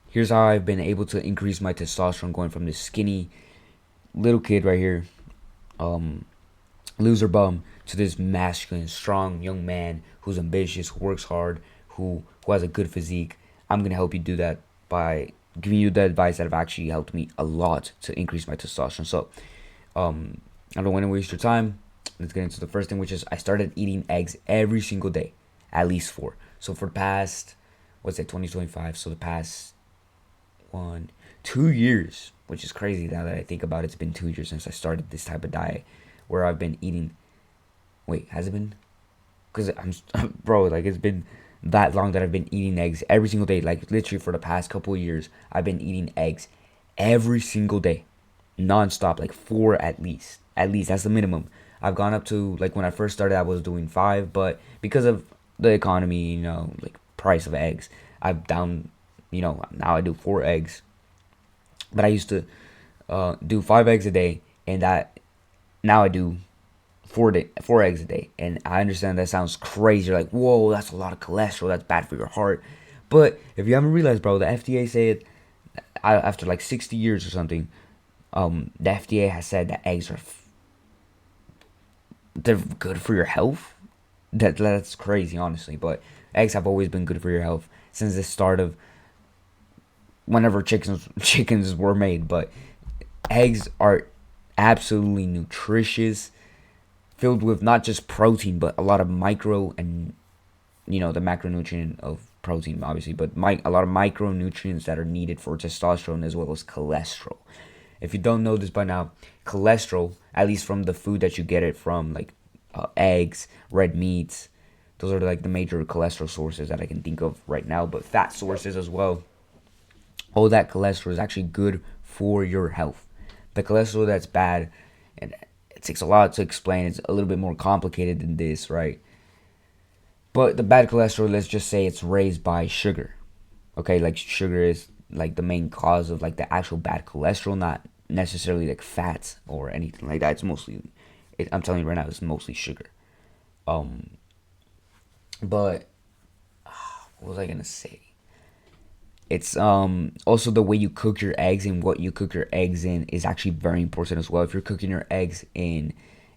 Here's how I've been able to increase my testosterone going from this skinny little kid right here, um, loser bum, to this masculine, strong young man who's ambitious, who works hard, who has a good physique. I'm gonna help you do that by giving you the advice that have actually helped me a lot to increase my testosterone. So, I don't want to waste your time. Let's get into the first thing, which is I started eating eggs every single day, at least four. So for the past, what's that, 2025? So the past 2 years, which is crazy now that I think about it. It's been 2 years since I started this type of diet where I've been eating. Wait, has it been? Because bro, like it's been that long that I've been eating eggs every single day. Like literally for the past couple of years, I've been eating eggs every single day, non-stop, like four at least. At least that's the minimum. I've gone up to, like, when I first started, I was doing five, but because of the economy, like price of eggs, I've down. Now I do four eggs, but I used to do five eggs a day, and that now I do four eggs a day. And I understand that sounds crazy. You're like, whoa, that's a lot of cholesterol. That's bad for your heart. But if you haven't realized, bro, the FDA said after like 60 years or something, the FDA has said that eggs they're good for your health. That's crazy, honestly. But eggs have always been good for your health since the start of whenever chickens were made. But eggs are absolutely nutritious, filled with not just protein but a lot of micro and the macronutrient of protein, obviously, but a lot of micronutrients that are needed for testosterone as well as cholesterol. If you don't know this by now, cholesterol, at least from the food that you get it from, like eggs, red meats, those are like the major cholesterol sources that I can think of right now, but fat sources as well. All that cholesterol is actually good for your health. The cholesterol that's bad, and it takes a lot to explain, it's a little bit more complicated than this, right? But the bad cholesterol, let's just say it's raised by sugar. Okay, like sugar is like the main cause of like the actual bad cholesterol, not necessarily like fats or anything like that. It's mostly, I'm telling you right now, it's mostly sugar. Um, but what was I gonna say? It's also the way you cook your eggs and what you cook your eggs in is actually very important as well. If you're cooking your eggs in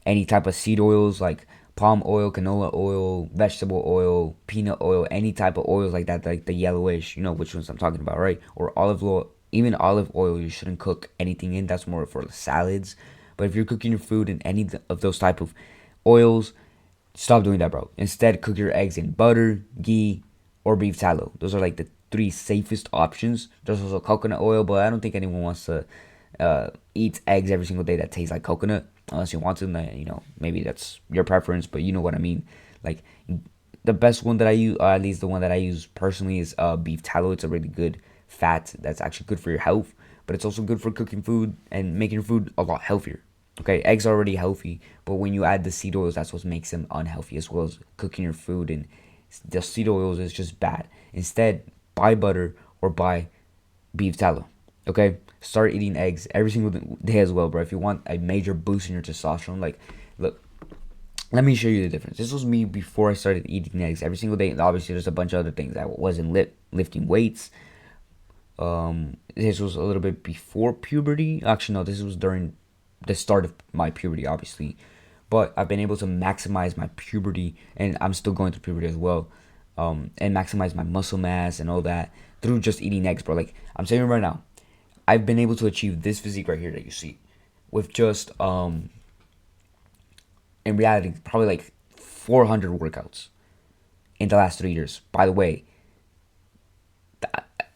any type of seed oils like palm oil, canola oil, vegetable oil, peanut oil, any type of oils like that, like the yellowish, you know which ones I'm talking about, right? Or olive oil, even olive oil, you shouldn't cook anything in. That's more for salads. But if you're cooking your food in any of those type of oils, stop doing that, bro. Instead, cook your eggs in butter, ghee, or beef tallow. Those are like the three safest options. There's also coconut oil, but I don't think anyone wants to eat eggs every single day that taste like coconut. Unless you want to, then, maybe that's your preference, but you know what I mean. Like, the best one that I use, at least the one that I use personally, is beef tallow. It's a really good fat that's actually good for your health, but it's also good for cooking food and making your food a lot healthier. Okay, eggs are already healthy, but when you add the seed oils, that's what makes them unhealthy, as well as cooking your food. And the seed oils is just bad. Instead, buy butter or buy beef tallow. Okay, start eating eggs every single day as well, bro. If you want a major boost in your testosterone, like, look, let me show you the difference. This was me before I started eating eggs every single day. And obviously, there's a bunch of other things. I wasn't lifting weights. This was a little bit before puberty. Actually, no, this was during the start of my puberty, obviously. But I've been able to maximize my puberty, and I'm still going through puberty as well, and maximize my muscle mass and all that through just eating eggs, bro. Like, I'm saying right now, I've been able to achieve this physique right here that you see with just, in reality, probably like 400 workouts in the last 3 years. By the way,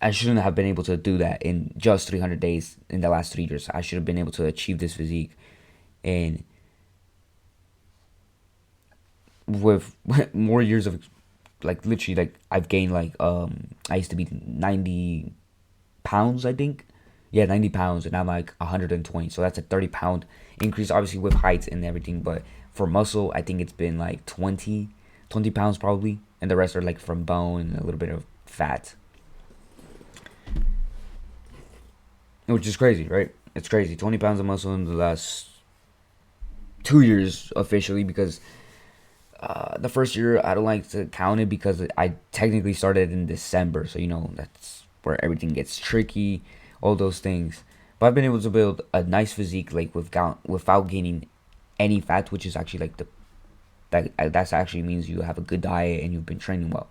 I shouldn't have been able to do that in just 300 days in the last 3 years. I should have been able to achieve this physique in with more years of, like, literally, like, I've gained, like, I used to be 90 pounds, I think. Yeah, 90 pounds, and I'm like 120. So that's a 30-pound increase, obviously with height and everything. But for muscle, I think it's been like 20 pounds probably, and the rest are like from bone and a little bit of fat, which is crazy, right? It's crazy. 20 pounds of muscle in the last 2 years officially, because the first year I don't like to count it because I technically started in December, so that's where everything gets tricky, all those things. But I've been able to build a nice physique like without gaining any fat, which is actually like that's actually means you have a good diet and you've been training well.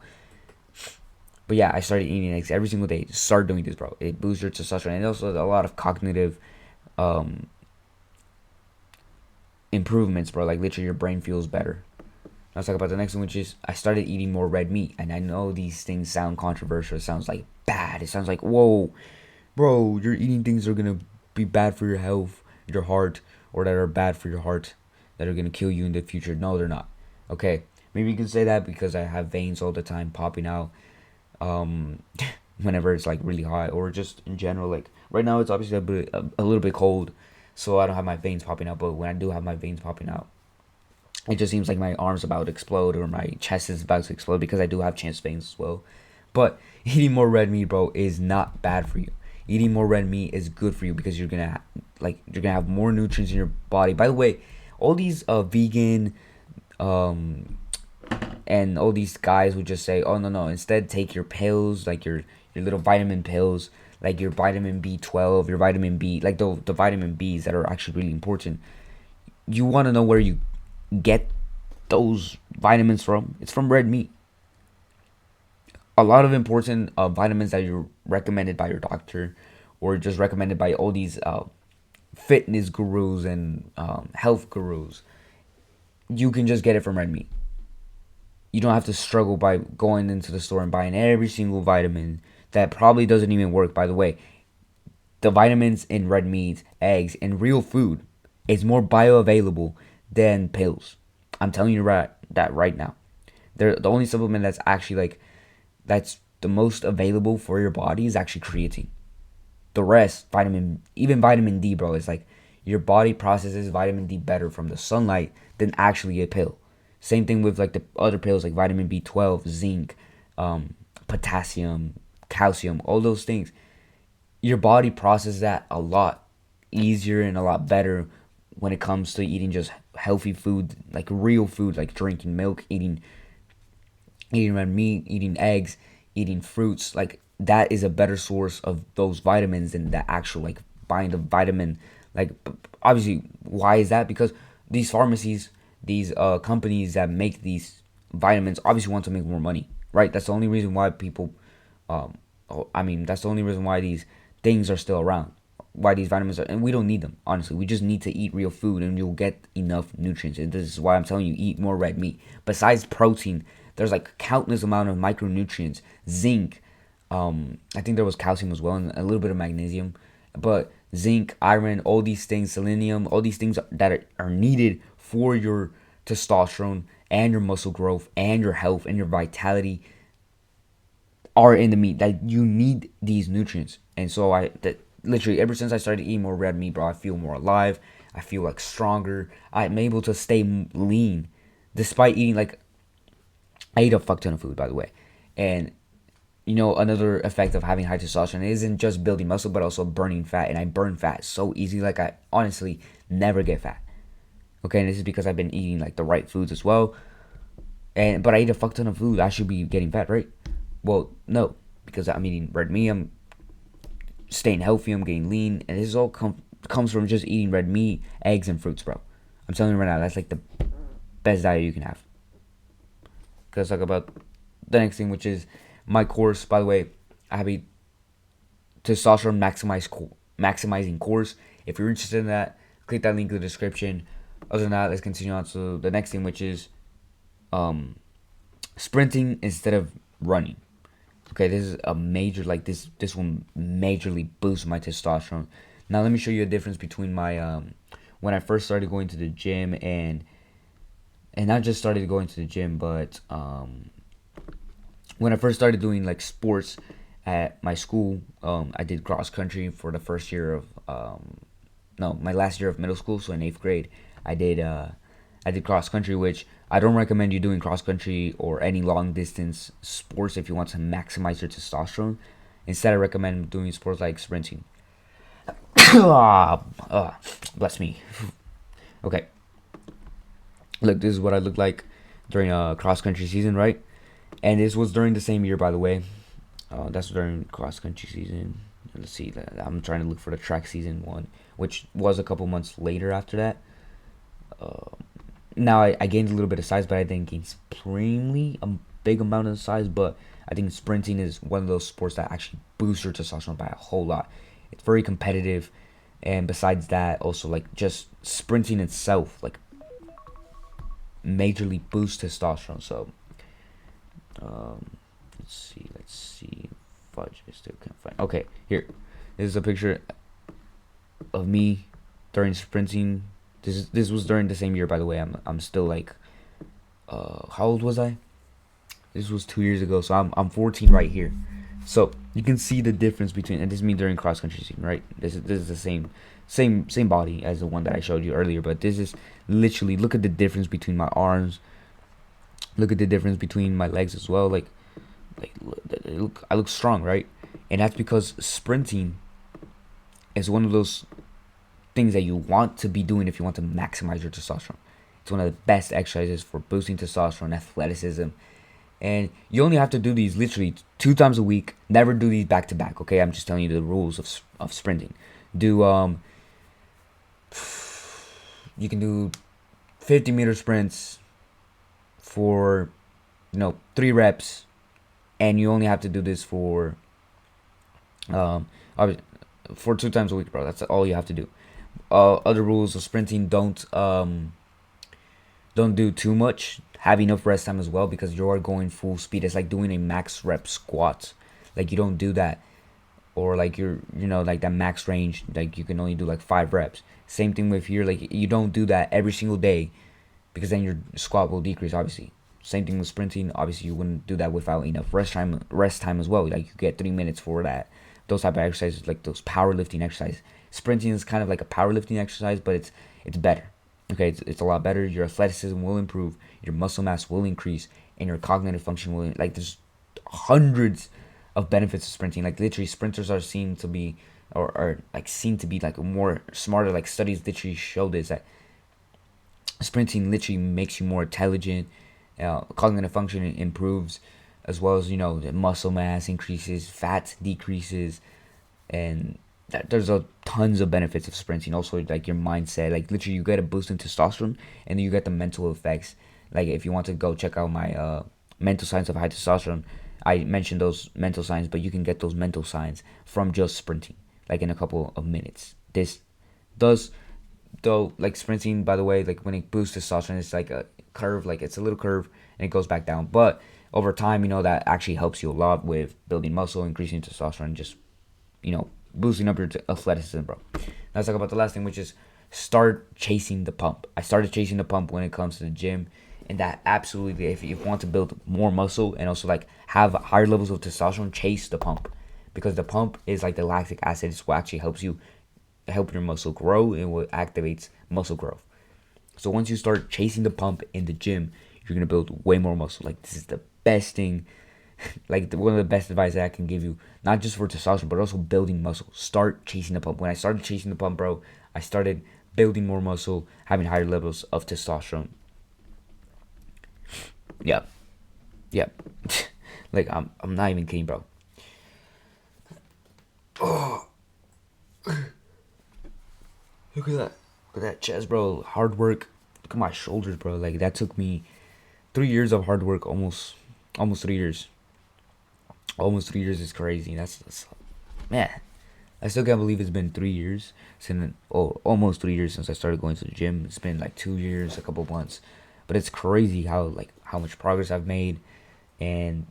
But yeah, I started eating eggs every single day. Just start doing this, bro. It boosts your testosterone and also a lot of cognitive um, improvements, bro. Like literally, your brain feels better. Let's talk about the next one, which is I started eating more red meat. And I know these things sound controversial. It sounds like bad. It sounds like, whoa, bro, you're eating things that are gonna be bad for your health, your heart, or that are bad for your heart, that are gonna kill you in the future. No, they're not. Okay, maybe you can say that because I have veins all the time popping out um whenever it's like really hot, or just in general. Like right now it's obviously a little bit cold, so I don't have my veins popping out. But when I do have my veins popping out, it just seems like my arm's about to explode or my chest is about to explode because I do have chest veins as well. But eating more red meat, bro, is not bad for you. Eating more red meat is good for you because you're gonna have more nutrients in your body. By the way, all these vegan um and all these guys would just say, "Oh no, instead take your pills, like your little vitamin pills, like your vitamin B12, your vitamin B, like the vitamin Bs that are actually really important." You want to know where you get those vitamins from? It's from red meat. A lot of important vitamins that you're recommended by your doctor, or just recommended by all these fitness gurus and health gurus, you can just get it from red meat. You don't have to struggle by going into the store and buying every single vitamin that probably doesn't even work. By the way, the vitamins in red meat, eggs, and real food is more bioavailable than pills. I'm telling you that right now. They're the only supplement that's actually like that's the most available for your body is actually creatine. The rest, even vitamin D, bro, is like your body processes vitamin D better from the sunlight than actually a pill. Same thing with like the other pills like vitamin B12, zinc, potassium, calcium, all those things. Your body processes that a lot easier and a lot better when it comes to eating just healthy food, like real food, like drinking milk, eating red meat, eating eggs, eating fruits. Like that is a better source of those vitamins than the actual like buying the vitamin. Like obviously, why is that? Because these pharmacies, these companies that make these vitamins obviously want to make more money, right? That's the only reason why people, I mean, that's the only reason why these things are still around. Why these vitamins are, and we don't need them, honestly. We just need to eat real food and you'll get enough nutrients. And this is why I'm telling you, eat more red meat. Besides protein, there's like countless amount of micronutrients, zinc, I think there was calcium as well, and a little bit of magnesium. But zinc, iron, all these things, selenium, all these things that are needed for your testosterone and your muscle growth and your health and your vitality are in the meat. That you need these nutrients. And so literally ever since I started eating more red meat, bro, I feel more alive. I feel like stronger. I'm able to stay lean despite eating like I eat a fuck ton of food, by the way. And another effect of having high testosterone isn't just building muscle, but also burning fat. And I burn fat so easy. Like I honestly never get fat. Okay, and this is because I've been eating like the right foods as well. But I eat a fuck ton of food. I should be getting fat, right? Well, no, because I'm eating red meat. I'm staying healthy. I'm getting lean, and this all comes from just eating red meat, eggs, and fruits, bro. I'm telling you right now, that's like the best diet you can have. Let's talk about the next thing, which is my course. By the way, I have a testosterone maximizing course. If you're interested in that, click that link in the description. Other than that, let's continue on to the next thing, which is sprinting instead of running. Okay, this is a major, like this one majorly boosts my testosterone. Now let me show you a difference between my when I first started going to the gym and not just started going to the gym, but when I first started doing like sports at my school. I did cross country for the first year of my last year of middle school. So in 8th grade, I did cross country, which I don't recommend you doing cross country or any long distance sports if you want to maximize your testosterone. Instead, I recommend doing sports like sprinting. Bless me. Okay. Look, this is what I looked like during a cross country season, right? And this was during the same year, by the way. That's during cross country season. Let's see. I'm trying to look for the track season one, which was a couple months later after that. Now I gained a little bit of size, but I didn't gain supremely a big amount of size. But I think sprinting is one of those sports that actually boosts your testosterone by a whole lot. It's very competitive, and besides that, also like just sprinting itself, like majorly boosts testosterone. So um, let's see. Fudge, I still can't find. Okay, here. This is a picture of me during sprinting. This was during the same year, by the way. I'm still like, how old was I? This was 2 years ago, so I'm 14 right here. So you can see the difference between, and this is me during cross country season, right? This is the same body as the one that I showed you earlier, but this is literally, look at the difference between my arms. Look at the difference between my legs as well. I look strong, right? And that's because sprinting is one of those things that you want to be doing if you want to maximize your testosterone. It's one of the best exercises for boosting testosterone, athleticism, and you only have to do these literally 2 times a week. Never do these back to back. Okay, I'm just telling you the rules of sprinting. Do you can do 50-meter sprints for 3 reps, and you only have to do this um for 2 times a week, bro. That's all you have to do. Other rules of sprinting: don't do too much. Have enough rest time as well, because you are going full speed. It's like doing a max rep squat. Like you don't do that, or like like that max range. Like you can only do like 5 reps. Same thing with here. Like you don't do that every single day, because then your squat will decrease. Obviously, same thing with sprinting. Obviously, you wouldn't do that without enough rest time. Rest time as well. Like you get 3 minutes for that. Those type of exercises, like those powerlifting exercises. Sprinting is kind of like a powerlifting exercise, but it's better. Okay, it's a lot better. Your athleticism will improve, your muscle mass will increase, and your cognitive function will, like, there's hundreds of benefits of sprinting. Like literally, sprinters are seen to be, or are like seen to be like more smarter. Like studies literally show this, that sprinting literally makes you more intelligent. Cognitive function improves, as well as the muscle mass increases, fat decreases, and there's tons of benefits of sprinting. Also, like your mindset, like literally you get a boost in testosterone, and then you get the mental effects. Like if you want to go check out my mental signs of high testosterone, I mentioned those mental signs, but you can get those mental signs from just sprinting, like in a couple of minutes. This does, though, like sprinting, by the way, like when it boosts testosterone, it's like a curve, like it's a little curve, and it goes back down. But over time, that actually helps you a lot with building muscle, increasing testosterone, just boosting up your athleticism, bro. Now let's talk about the last thing, which is start chasing the pump. I started chasing the pump when it comes to the gym, and that absolutely, if you want to build more muscle and also like have higher levels of testosterone, chase the pump, because the pump is like the lactic acid. It's what actually helps you help your muscle grow, and what activates muscle growth. So once you start chasing the pump in the gym, you're gonna build way more muscle. Like this is the best thing, like one of the best advice that I can give you, not just for testosterone, but also building muscle. Start chasing the pump. When I started chasing the pump, bro, I started building more muscle, having higher levels of testosterone. Yep, yep. Like I'm not even kidding, bro. Oh, look at that. Look at that chest, bro. Hard work. Look at my shoulders, bro. Like that took me 3 years of hard work. Almost 3 years. Almost 3 years is crazy. That's man. I still can't believe it's been 3 years since, almost 3 years since I started going to the gym. It's been like 2 years, a couple months, but it's crazy how much progress I've made, and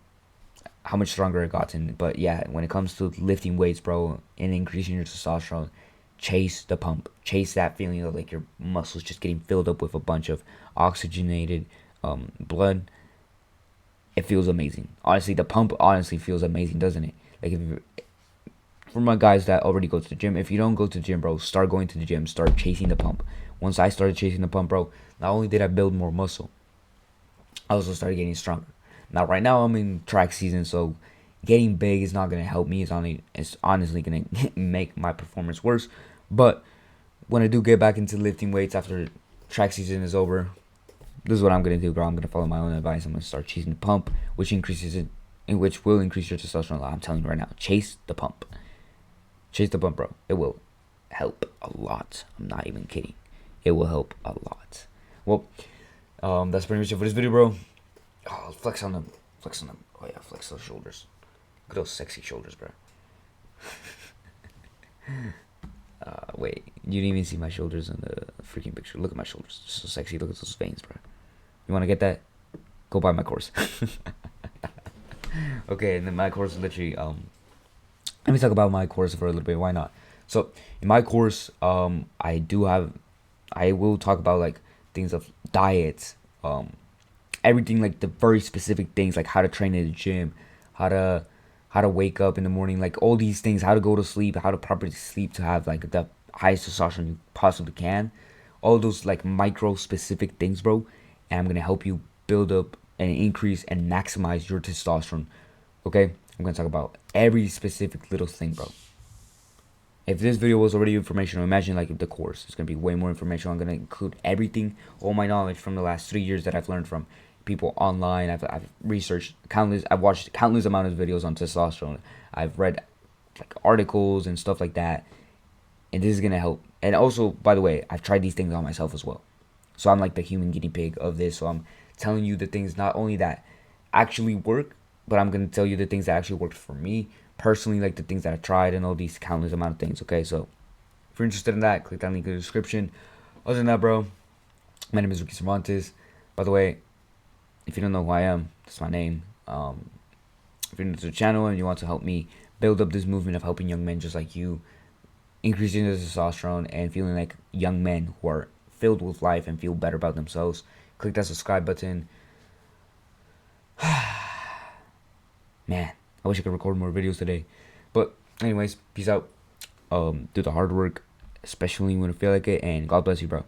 how much stronger I've gotten. But yeah, when it comes to lifting weights, bro, and increasing your testosterone, chase the pump. Chase that feeling of like your muscles just getting filled up with a bunch of oxygenated blood. It feels amazing. Honestly, the pump honestly feels amazing, doesn't it? Like for my guys that already go to the gym, if you don't go to the gym, bro, start going to the gym. Start chasing the pump. Once I started chasing the pump, bro, not only did I build more muscle, I also started getting stronger. Now, right now, I'm in track season, so getting big is not gonna help me. It's honestly gonna make my performance worse. But when I do get back into lifting weights after track season is over, this is what I'm gonna do, bro. I'm gonna follow my own advice. I'm gonna start chasing the pump, which increases it, in which will increase your testosterone level. I'm telling you right now, chase the pump. Chase the pump, bro. It will help a lot. I'm not even kidding. It will help a lot. Well, that's pretty much it for this video, bro. Oh, flex on them. Flex on them. Oh yeah, flex those shoulders. Look at those sexy shoulders, bro. Wait, you didn't even see my shoulders in the freaking picture. Look at my shoulders. So sexy. Look at those veins, bro. You want to get that? Go buy my course. Okay, and then my course is literally let me talk about my course for a little bit. Why not? So in my course, I will talk about like things of diets, everything like the very specific things like how to train in the gym, how to how to wake up in the morning, like all these things, how to go to sleep, how to properly sleep to have like the highest testosterone you possibly can, all those like micro specific things, bro. And I'm gonna help you build up and increase and maximize your testosterone. Okay, I'm gonna talk about every specific little thing, bro. If this video was already informational, imagine like the course. It's gonna be way more informational. I'm gonna include everything, all my knowledge from the last 3 years that I've learned from people online. I've researched countless. I've watched countless amount of videos on testosterone. I've read like articles and stuff like that, and this is gonna help. And also, by the way, I've tried these things on myself as well. So I'm like the human guinea pig of this. So I'm telling you the things not only that actually work, but I'm gonna tell you the things that actually worked for me personally, like the things that I tried and all these countless amount of things. Okay, so if you're interested in that, click that link in the description. Other than that, bro, my name is Ricky Cervantes. By the way, if you don't know who I am, that's my name. If you're new to the channel and you want to help me build up this movement of helping young men just like you, increasing their testosterone and feeling like young men who are filled with life and feel better about themselves, click that subscribe button. Man, I wish I could record more videos today. But anyways, peace out. Do the hard work, especially when you feel like it, and God bless you, bro.